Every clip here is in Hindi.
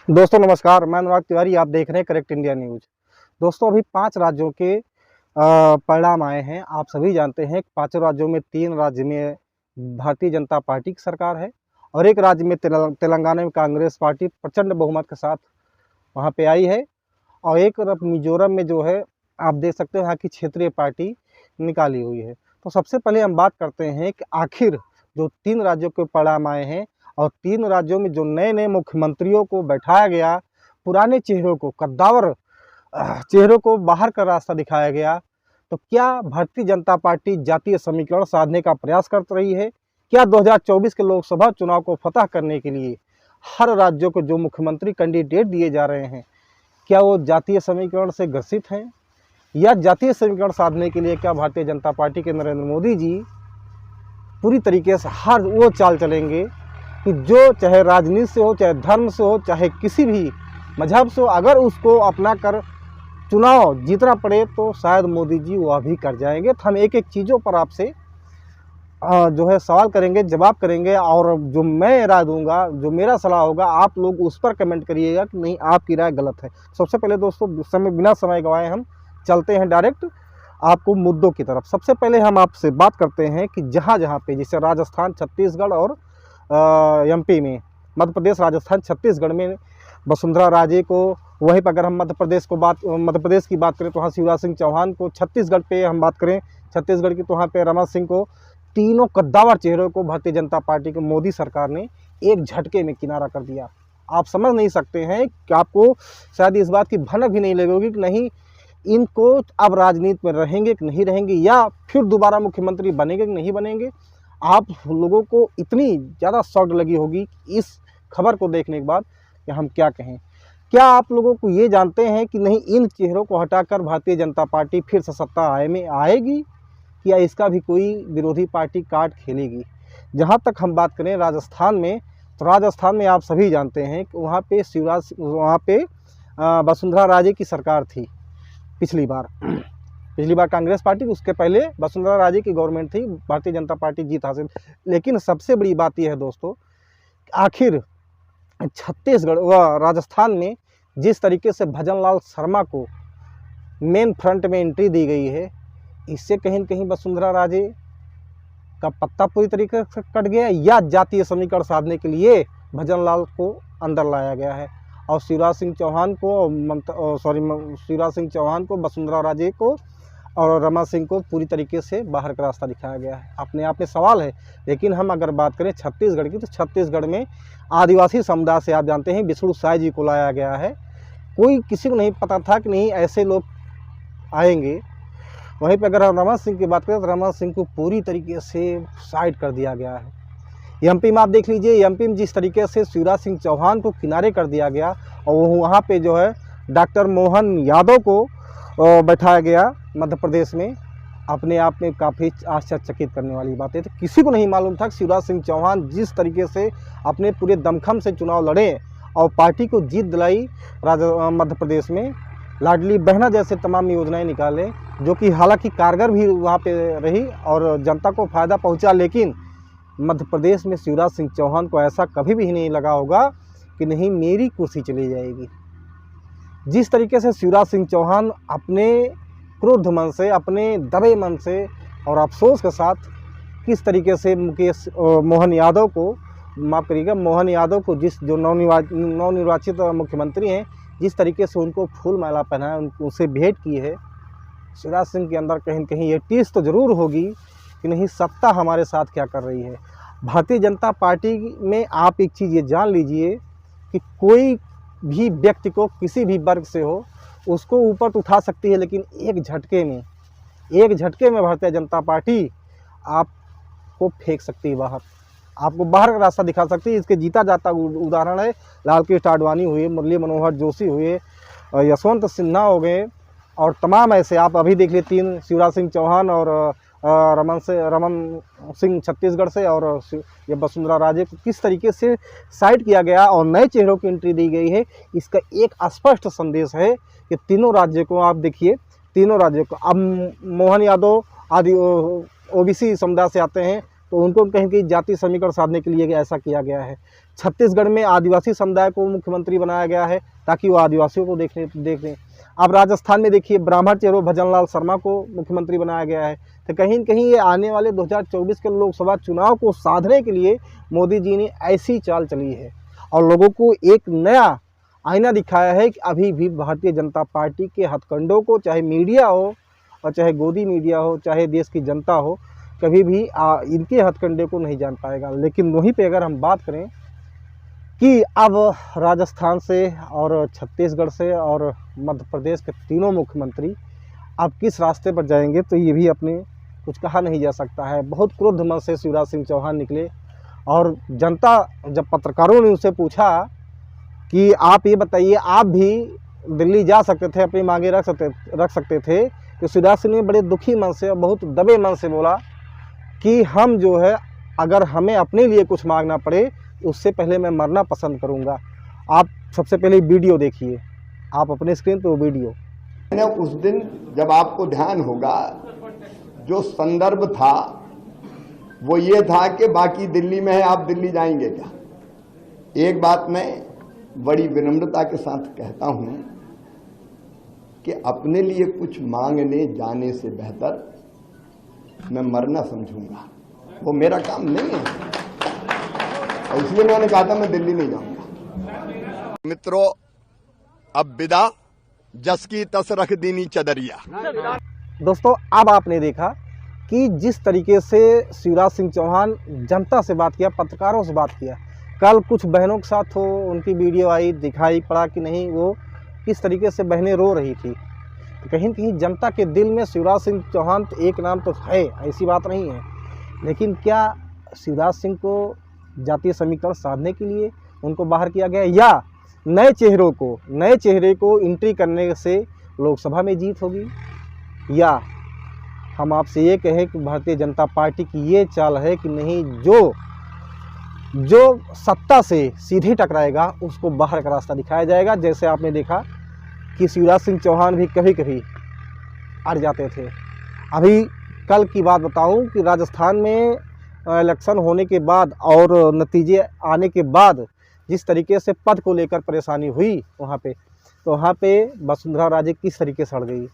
दोस्तों नमस्कार, मैं अनुराग तिवारी। आप देख रहे हैं करेक्ट इंडिया न्यूज़। दोस्तों अभी 5 राज्यों के परिणाम आए हैं। आप सभी जानते हैं कि 5 राज्यों में 3 राज्य में भारतीय जनता पार्टी की सरकार है और एक राज्य में तेलंगाना में कांग्रेस पार्टी प्रचंड बहुमत के साथ वहां पे आई है और एक तरफ मिजोरम में जो है आप देख सकते हो यहाँ की क्षेत्रीय पार्टी निकाली हुई है। तो सबसे पहले हम बात करते हैं कि आखिर जो 3 राज्यों के परिणाम आए हैं और 3 राज्यों में जो नए-नए मुख्यमंत्रियों को बैठाया गया, पुराने चेहरों को, कद्दावर चेहरों को बाहर का रास्ता दिखाया गया, तो क्या भारतीय जनता पार्टी जातीय समीकरण साधने का प्रयास कर रही है? क्या 2024 के लोकसभा चुनाव को फतह करने के लिए हर राज्यों को जो मुख्यमंत्री कैंडिडेट दिए जा रहे हैं, क्या वो जातीय समीकरण से ग्रसित हैं? या जातीय समीकरण साधने के लिए क्या भारतीय जनता पार्टी के नरेंद्र मोदी जी पूरी तरीके से हर वो चाल चलेंगे कि जो चाहे राजनीति से हो, चाहे धर्म से हो, चाहे किसी भी मजहब से हो, अगर उसको अपना कर चुनाव जीतना पड़े तो शायद मोदी जी वह भी कर जाएंगे। तो हम एक एक चीज़ों पर आपसे जो है सवाल करेंगे, जवाब करेंगे और जो मैं राय दूंगा, जो मेरा सलाह होगा, आप लोग उस पर कमेंट करिएगा कि नहीं आपकी राय गलत है। सबसे पहले दोस्तों बिना समय गंवाए हम चलते हैं डायरेक्ट आपको मुद्दों की तरफ। सबसे पहले हम आपसे बात करते हैं कि जहाँ पे जैसे राजस्थान, छत्तीसगढ़ और एमपी में, मध्य प्रदेश, राजस्थान, छत्तीसगढ़ में वसुंधरा राजे को, वहीं पर अगर हम मध्य प्रदेश की बात करें तो वहाँ शिवराज सिंह चौहान को, छत्तीसगढ़ पे हम बात करें छत्तीसगढ़ की तो वहाँ पे रमन सिंह को, तीनों कद्दावर चेहरों को भारतीय जनता पार्टी की मोदी सरकार ने एक झटके में किनारा कर दिया। आप समझ नहीं सकते हैं कि आपको शायद इस बात की भनक भी नहीं लगेगी कि नहीं इनको अब राजनीति में रहेंगे कि नहीं रहेंगे, या फिर दोबारा मुख्यमंत्री बनेंगे कि नहीं बनेंगे। आप लोगों को इतनी ज़्यादा शॉक लगी होगी इस खबर को देखने के बाद कि हम क्या कहें। क्या आप लोगों को ये जानते हैं कि नहीं इन चेहरों को हटाकर भारतीय जनता पार्टी फिर से सत्ता में आएगी, या इसका भी कोई विरोधी पार्टी कार्ड खेलेगी? जहाँ तक हम बात करें राजस्थान में, तो राजस्थान में आप सभी जानते हैं कि वहाँ पे वसुंधरा राजे की सरकार थी पिछली बार कांग्रेस पार्टी, उसके पहले वसुंधरा राजे की गवर्नमेंट थी, भारतीय जनता पार्टी जीत हासिल। लेकिन सबसे बड़ी बात यह है दोस्तों, आखिर छत्तीसगढ़ व राजस्थान में जिस तरीके से भजन लाल शर्मा को मेन फ्रंट में एंट्री दी गई है, इससे कहीं न कहीं वसुंधरा राजे का पत्ता पूरी तरीके से कट गया, या जातीय समीकरण साधने के लिए भजन लाल को अंदर लाया गया है और शिवराज सिंह चौहान को, वसुंधरा राजे को और रमा सिंह को पूरी तरीके से बाहर का रास्ता दिखाया गया है। अपने आप में सवाल है। लेकिन हम अगर बात करें छत्तीसगढ़ की, तो छत्तीसगढ़ में आदिवासी समुदाय से आप जानते हैं विष्णु साय जी को लाया गया है। कोई किसी को नहीं पता था कि नहीं ऐसे लोग आएंगे। वहीं पर अगर हम रमन सिंह की बात करें तो रमन सिंह को पूरी तरीके से साइड कर दिया गया है। एमपी में आप देख लीजिए, एमपी में जिस तरीके से शिवराज सिंह चौहान को किनारे कर दिया गया और वहाँ पे जो है डॉक्टर मोहन यादव को बैठाया गया मध्य प्रदेश में, अपने आप में काफ़ी आश्चर्यचकित करने वाली बात है। तो किसी को नहीं मालूम था कि शिवराज सिंह चौहान जिस तरीके से अपने पूरे दमखम से चुनाव लड़े और पार्टी को जीत दिलाई मध्य प्रदेश में, लाडली बहना जैसे तमाम योजनाएं निकाले, जो कि हालांकि कारगर भी वहाँ पे रही और जनता को फ़ायदा पहुँचा। लेकिन मध्य प्रदेश में शिवराज सिंह चौहान को ऐसा कभी भी नहीं लगा होगा कि नहीं मेरी कुर्सी चली जाएगी। जिस तरीके से शिवराज सिंह चौहान अपने क्रोध मन से, अपने दबे मन से और अफसोस के साथ किस तरीके से मोहन यादव को जो नवनिर्वाचित मुख्यमंत्री हैं, जिस तरीके से उनको फूल माला पहनाया, उनसे भेंट की है, शिवराज सिंह के अंदर कहीं न कहीं ये टीस तो ज़रूर होगी कि नहीं सत्ता हमारे साथ क्या कर रही है। भारतीय जनता पार्टी में आप एक चीज़ ये जान लीजिए कि कोई भी व्यक्ति को किसी भी वर्ग से हो उसको ऊपर तो उठा सकती है, लेकिन एक झटके में भारतीय जनता पार्टी आपको फेंक सकती है बाहर, आपको बाहर का रास्ता दिखा सकती है। इसके जीता जाता उदाहरण है लाल कृष्ण आडवाणी हुए, मुरली मनोहर जोशी हुए, यशवंत सिन्हा हो गए और तमाम ऐसे आप अभी देख लिए 3 शिवराज सिंह चौहान और रमन सिंह छत्तीसगढ़ से, और ये वसुंधरा राजे को किस तरीके से साइड किया गया और नए चेहरों की एंट्री दी गई है। इसका एक स्पष्ट संदेश है कि तीनों राज्यों को आप देखिए, तीनों राज्यों को अब मोहन यादव आदि ओबीसी समुदाय से आते हैं, तो उनको कहीं कहीं जाति समीकरण साधने के लिए ऐसा किया गया है। छत्तीसगढ़ में आदिवासी समुदाय को मुख्यमंत्री बनाया गया है ताकि वो आदिवासियों को देखें। अब राजस्थान में देखिए ब्राह्मण चेहरों भजनलाल शर्मा को मुख्यमंत्री बनाया गया है। तो कहीं न कहीं ये आने वाले 2024 के लोकसभा चुनाव को साधने के लिए मोदी जी ने ऐसी चाल चली है और लोगों को एक नया आईना दिखाया है कि अभी भी भारतीय जनता पार्टी के हथकंडों को, चाहे मीडिया हो और चाहे गोदी मीडिया हो, चाहे देश की जनता हो, कभी भी इनके हथकंडे को नहीं जान पाएगा। लेकिन वहीं पे अगर हम बात करें कि अब राजस्थान से और छत्तीसगढ़ से और मध्य प्रदेश के तीनों मुख्यमंत्री अब किस रास्ते पर जाएंगे, तो ये भी अपने कुछ कहा नहीं जा सकता है। बहुत क्रुद्ध मन से शिवराज सिंह चौहान निकले और जनता, जब पत्रकारों ने उनसे पूछा कि आप ये बताइए, आप भी दिल्ली जा सकते थे, अपनी मांगे रख सकते थे, तो शिवराज सिंह ने बड़े दुखी मन से और बहुत दबे मन से बोला कि हम जो है, अगर हमें अपने लिए कुछ मांगना पड़े उससे पहले मैं मरना पसंद करूंगा। आप सबसे पहले वीडियो देखिए, आप अपने स्क्रीन पे वो वीडियो। मैंने उस दिन, जब आपको ध्यान होगा, जो संदर्भ था वो ये था कि बाकी दिल्ली में है, आप दिल्ली जाएंगे क्या। एक बात मैं बड़ी विनम्रता के साथ कहता हूं कि अपने लिए कुछ मांगने जाने से बेहतर मैं मरना समझूंगा, वो मेरा काम नहीं है, और इसलिए मैंने कहा था मैं दिल्ली नहीं जाऊंगा। मित्रों, अब विदा जस की तस रख दीनी चदरिया। दोस्तों, अब आपने देखा कि जिस तरीके से शिवराज सिंह चौहान जनता से बात किया, पत्रकारों से बात किया, कल कुछ बहनों के साथ उनकी वीडियो आई, दिखाई पड़ा कि नहीं वो किस तरीके से बहनें रो रही थी। तो कहीं न कहीं जनता के दिल में शिवराज सिंह चौहान तो एक नाम तो है, ऐसी बात नहीं है। लेकिन क्या शिवराज सिंह को जातीय समीकरण साधने के लिए उनको बाहर किया गया, या नए चेहरे को एंट्री करने से लोकसभा में जीत होगी, या हम आपसे ये कहें कि भारतीय जनता पार्टी की ये चाल है कि नहीं, जो सत्ता से सीधे टकराएगा उसको बाहर का रास्ता दिखाया जाएगा। जैसे आपने देखा कि शिवराज सिंह चौहान भी कभी कभी अड़ जाते थे। अभी कल की बात बताऊं कि राजस्थान में इलेक्शन होने के बाद और नतीजे आने के बाद जिस तरीके से पद को लेकर परेशानी हुई वहाँ पे, तो वहाँ पे वसुंधरा राजे किस तरीके से अड़ गई।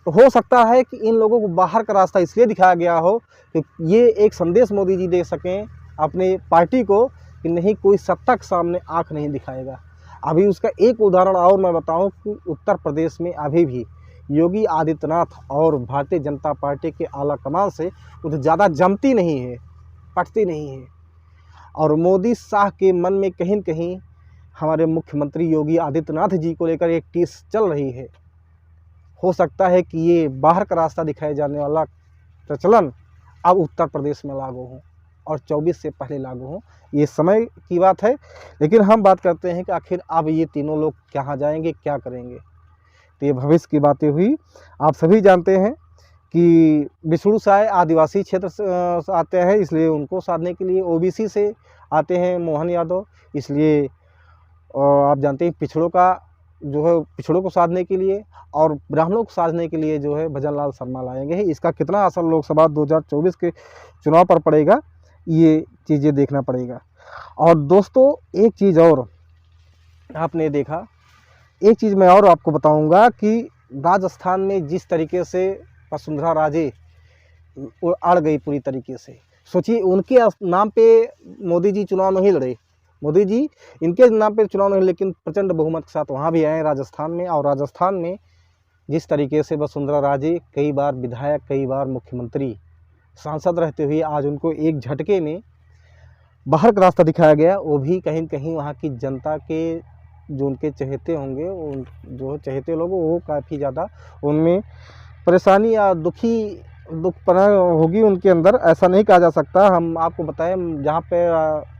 तो हो सकता है कि इन लोगों को बाहर का रास्ता इसलिए दिखाया गया हो कि ये एक संदेश मोदी जी दे सकें अपने पार्टी को कि नहीं, कोई सत्ता के सामने आंख नहीं दिखाएगा। अभी उसका एक उदाहरण और मैं बताऊं कि उत्तर प्रदेश में अभी भी योगी आदित्यनाथ और भारतीय जनता पार्टी के आला कमान से उधर ज़्यादा जमती नहीं है, पटती नहीं है। और मोदी शाह के मन में कहीं न कहीं हमारे मुख्यमंत्री योगी आदित्यनाथ जी को लेकर एक टीस चल रही है। हो सकता है कि ये बाहर का रास्ता दिखाए जाने वाला प्रचलन अब उत्तर प्रदेश में लागू हो और 24 से पहले लागू हो, ये समय की बात है। लेकिन हम बात करते हैं कि आखिर अब ये तीनों लोग कहाँ जाएंगे, क्या करेंगे, तो ये भविष्य की बातें हुई। आप सभी जानते हैं कि विष्णु साय आदिवासी क्षेत्र से आते हैं, इसलिए उनको साधने के लिए ओबीसी से आते हैं मोहन यादव, इसलिए आप जानते हैं पिछड़ों को साधने के लिए और ब्राह्मणों को साधने के लिए जो है भजनलाल शर्मा लाएंगे। इसका कितना असर लोकसभा 2024 के चुनाव पर पड़ेगा, ये चीज़ें देखना पड़ेगा। और दोस्तों, एक चीज़ और आपने देखा, एक चीज़ मैं और आपको बताऊंगा कि राजस्थान में जिस तरीके से वसुंधरा राजे अड़ गई पूरी तरीके से, सोचिए उनके नाम पे मोदी जी चुनाव नहीं लड़े, मोदी जी इनके नाम पे चुनाव नहीं, लेकिन प्रचंड बहुमत के साथ वहाँ भी आए राजस्थान में। और राजस्थान में जिस तरीके से वसुंधरा राजे कई बार विधायक, कई बार मुख्यमंत्री, सांसद रहते हुए आज उनको एक झटके में बाहर का रास्ता दिखाया गया, वो भी कहीं न कहीं वहाँ की जनता के जो उनके चहेते होंगे, जो चहेते लोग, वो काफ़ी ज़्यादा उनमें परेशानी या दुखपना होगी उनके अंदर, ऐसा नहीं कहा जा सकता। हम आपको बताएं, जहाँ पे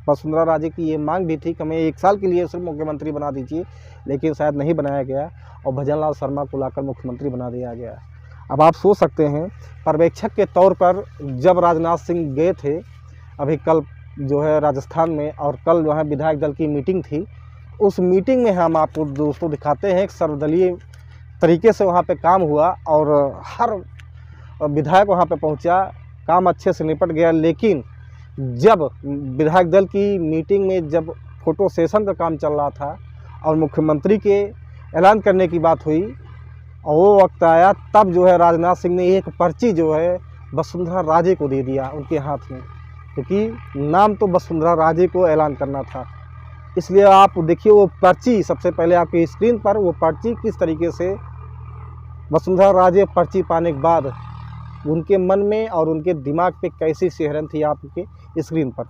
वसुंधरा राजे की ये मांग भी थी कि हमें 1 साल के लिए सिर्फ मुख्यमंत्री बना दीजिए, लेकिन शायद नहीं बनाया गया और भजनलाल शर्मा को लाकर मुख्यमंत्री बना दिया गया। अब आप सोच सकते हैं, पर्यवेक्षक के तौर पर जब राजनाथ सिंह गए थे अभी कल जो है राजस्थान में, और कल जो है विधायक दल की मीटिंग थी, उस मीटिंग में हम आपको दोस्तों दिखाते हैं कि सर्वदलीय तरीके से वहाँ पे काम हुआ और हर विधायक वहाँ पे पहुँचा, काम अच्छे से निपट गया। लेकिन जब विधायक दल की मीटिंग में जब फोटो सेशन का काम चल रहा था और मुख्यमंत्री के ऐलान करने की बात हुई और वो वक्त आया, तब जो है राजनाथ सिंह ने एक पर्ची जो है वसुंधरा राजे को दे दिया उनके हाथ में, क्योंकि नाम तो वसुंधरा राजे को ऐलान करना था। इसलिए आप देखिए वो पर्ची, सबसे पहले आपकी स्क्रीन पर वो पर्ची किस तरीके से वसुंधरा राजे पर्ची पाने के बाद उनके मन में और उनके दिमाग पे कैसी सिहरन थी आपके स्क्रीन पर।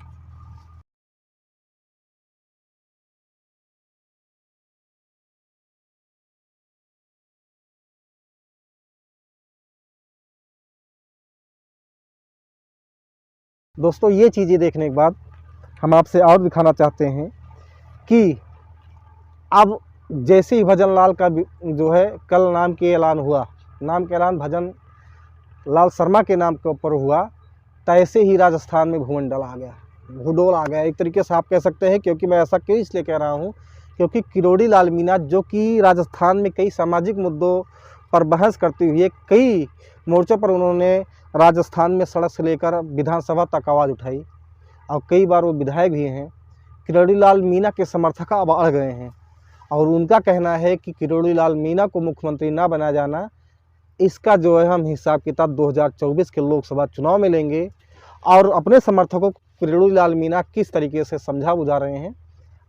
दोस्तों ये चीज़ें देखने के बाद हम आपसे और दिखाना चाहते हैं कि अब जैसे ही भजन लाल का जो है कल नाम के ऐलान हुआ, नाम के ऐलान भजन लाल शर्मा के नाम के ऊपर हुआ, तैसे ही राजस्थान में भूमंडल आ गया, भूडोल आ गया एक तरीके से आप कह सकते हैं। क्योंकि मैं ऐसा क्यों इसलिए कह रहा हूँ, क्योंकि किरोड़ी लाल मीणा जो कि राजस्थान में कई सामाजिक मुद्दों पर बहस करते हुए कई मोर्चों पर उन्होंने राजस्थान में सड़क से लेकर विधानसभा तक आवाज़ उठाई और कई बार वो विधायक भी हैं। किरोड़ी लाल मीणा के समर्थक अब अड़ गए हैं और उनका कहना है कि किरोड़ी लाल मीणा को मुख्यमंत्री ना बनाया जाना, इसका जो है हम हिसाब किताब 2024 के लोकसभा चुनाव में लेंगे। और अपने समर्थकों को किरोड़ी लाल मीणा किस तरीके से समझा बुझा रहे हैं,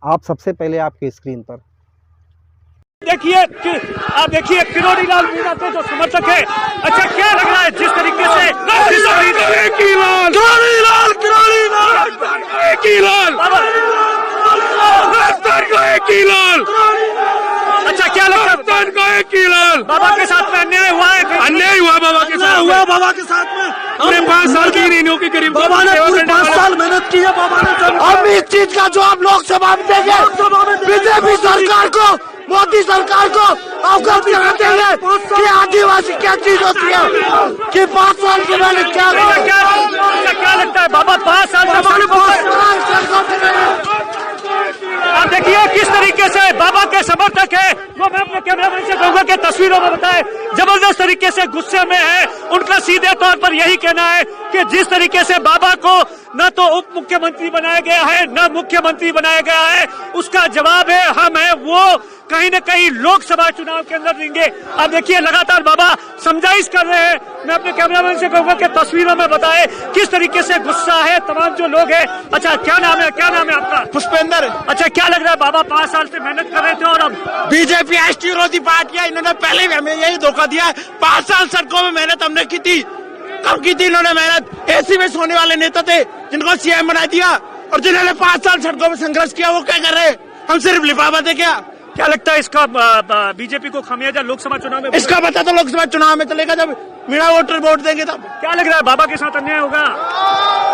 आप सबसे पहले आपके स्क्रीन पर देखिए। आप देखिए किरोड़ी लाल मीणा के जो समर्थक है, अच्छा क्या लग रहा है जिस तरीके से अच्छा क्या लगता है बाबा के साथ में अन्याय हुआ है? अन्याय हुआ बाबा के साथ हुआ, बाबा के साथ में हमने 5 साल की रीनियों के करीब बाबा ने पूरी 5 साल मेहनत की है बाबा ने। हम इस चीज का जवाब लोकसभा में देंगे, बीजेपी सरकार को, मोदी सरकार को अवगत करा देंगे कि आदिवासी क्या चीज होती है, कि 5 साल की मेहनत क्या लगता है बाबा 5 साल आप देखिए किस तरीके से बाबा के समर्थक है, वो मैं अपने कैमरामैन से कहूंगा कि तस्वीरों में बताए, जबरदस्त तरीके से गुस्से में है। उनका सीधे तौर पर यही कहना है कि जिस तरीके से बाबा को न तो उप मुख्यमंत्री बनाया गया है न मुख्यमंत्री बनाया गया है, उसका जवाब है हम है वो कहीं न कहीं लोकसभा चुनाव के अंदर देंगे। अब देखिए लगातार बाबा समझाइश कर रहे हैं। मैं अपने कैमरामैन से कहूंगा कि तस्वीरों में बताए किस तरीके से गुस्सा है तमाम जो लोग हैं। अच्छा क्या नाम है आपका? पुष्पेंद्र। अच्छा क्या लग रहा है बाबा 5 साल से मेहनत कर रहे थे और अब बीजेपी राष्ट्रीय विरोधी पार्टी है, इन्होंने पहले भी हमें यही धोखा दिया है। 5 साल सड़कों में मेहनत हमने की थी, कब की थी इन्होंने मेहनत? एसी में सोने वाले नेता थे जिनको सीएम बना दिया, और जिन्होंने 5 साल सड़कों में संघर्ष किया वो क्या कर रहे हैं? हम सिर्फ लिफाफा क्या लगता है इसका बीजेपी को खामियाजा लोकसभा चुनाव में? इसका पता तो लोकसभा चुनाव में चलेगा जब मीणा वोटर वोट देंगे तब। क्या लग रहा है बाबा के साथ अन्याय होगा?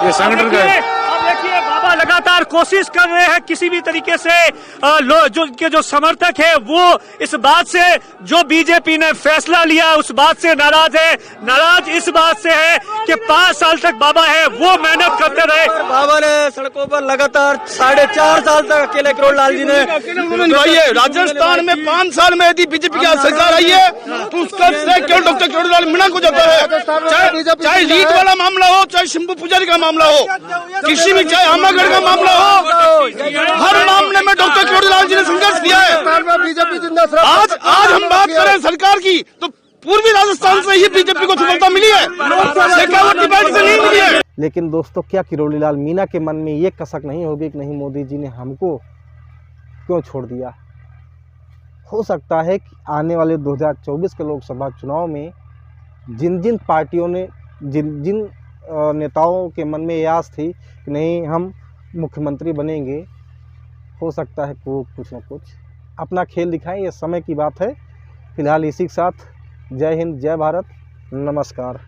ये संगठन का अब देखिए बाबा लगातार कोशिश कर रहे हैं किसी भी तरीके से जो समर्थक है वो इस बात से जो बीजेपी ने फैसला लिया उस बात से नाराज है। नाराज इस बात से है कि 5 साल तक बाबा है वो मेहनत करते रहे। बाबा ने सड़कों पर लगातार 4.5 साल तक अकेले किरोड़ी लाल जी ने राजस्थान में 5 साल में यदि बीजेपी की सरकार आई है तो उसका श्रेय क्यों डॉक्टर किरोड़ी लाल मीणा को जाता है? चाहे लीड वाला मामला हो, चाहे शंभू पुजारी का मामला हो, किसी भी, चाहे आमागढ़ का मामला हो, हर मामले में डॉक्टर किरोड़ी लाल जी ने संघर्ष किया है। आज हम बात करें सरकार की तो पूर्वी राजस्थान से ही बीजेपी को सफलता मिली है, शेखावत डिबेट से नहीं मिली है। लेकिन दोस्तों क्या किरोड़ी लाल मीणा के मन में ये कसक नहीं होगी कि नहीं मोदी जी ने हमको क्यों छोड़ दिया? हो सकता है कि आने वाले 2024 के लोकसभा चुनाव में जिन जिन पार्टियों ने जिन नेताओं के मन में ये आस थी कि नहीं हम मुख्यमंत्री बनेंगे, हो सकता है वो कुछ न कुछ अपना खेल दिखाएं। ये समय की बात है। फिलहाल इसी के साथ जय हिंद, जय भारत, नमस्कार।